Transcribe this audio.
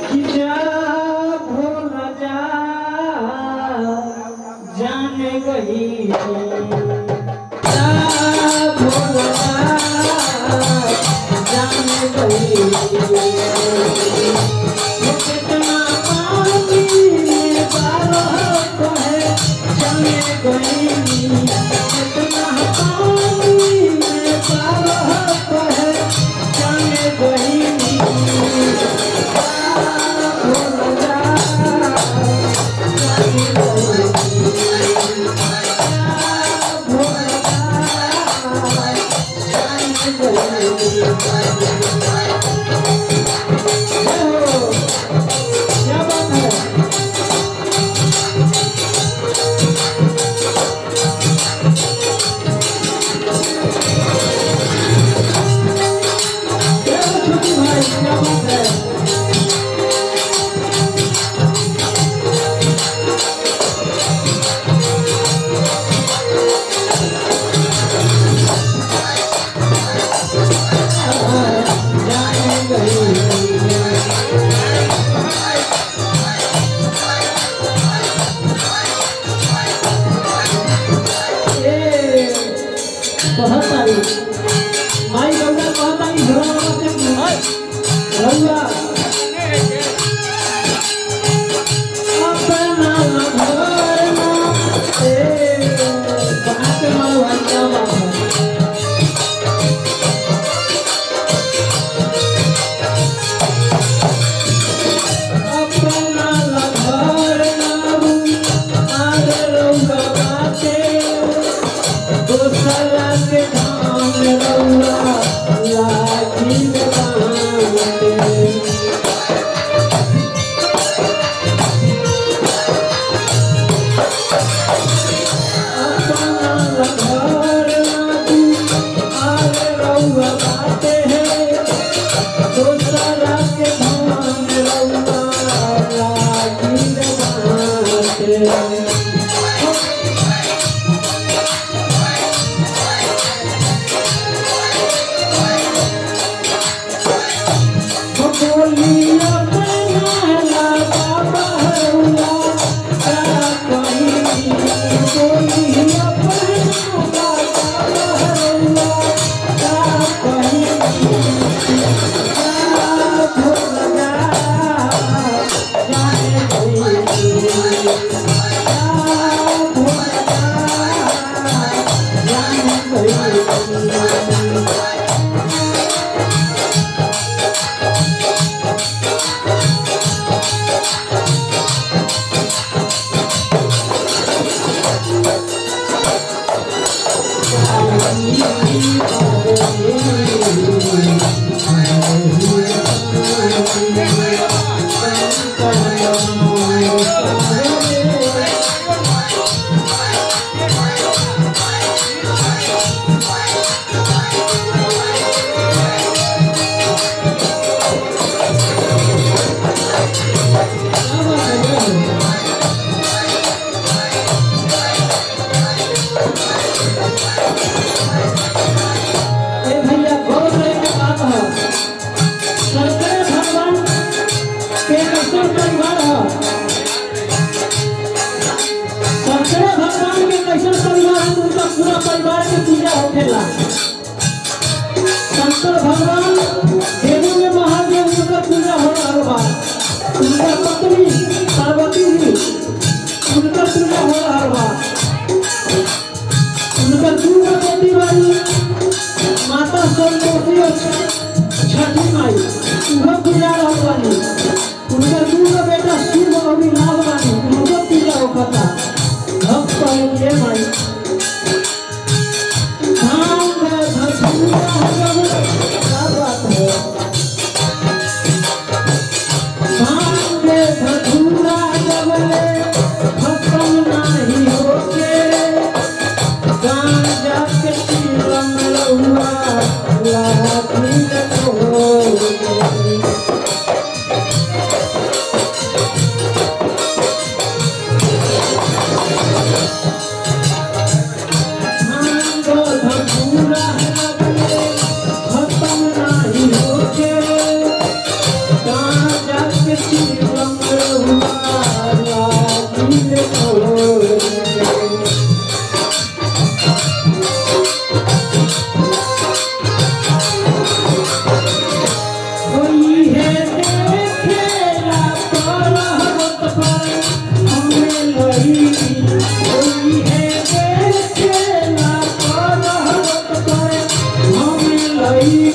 कि जा भोला जा जाने गई जा भोला जाने गई कितना पानी में बारह को है जाने गई कितना पानी में बारह को है जाने गई क्या बात है छोटी भाई क्या बात है बहुत सारी माई गौरा बहुत आई घरों से रहुआ अपना घर ना बात मावा क्या बात है अपना घर ना आगे रहुआ बाते दूसरा के धाम रहुआ लाठी बांधे अपना घर ना तू आगे रहुआ बाते हैं दूसरा के धाम रहुआ लाठी बांधे बोलिया पहला बाबा हरुला क्या कहीं बोलिया पहला बाबा हरुला क्या कहीं भोला जाने गई भोला जाने गई पूरा परिवार के पूजा होखेला शंकर भगवान देवी में महादेव का पूजा हो रहा बा उनका पत्नी पार्वती जी उनका पूजा हो रहा बा उनका दूर बेटी वाली माता सरस्वती और छठी माई उनका पूजा वाली उनका दूर बेटा शिव और लाल वाली उनका पूजा होता भक्त कहेंगे माई क्या बात है है देखेला पर्वत पर हमें लई कोई है देखेला पर्वत पर हमें लई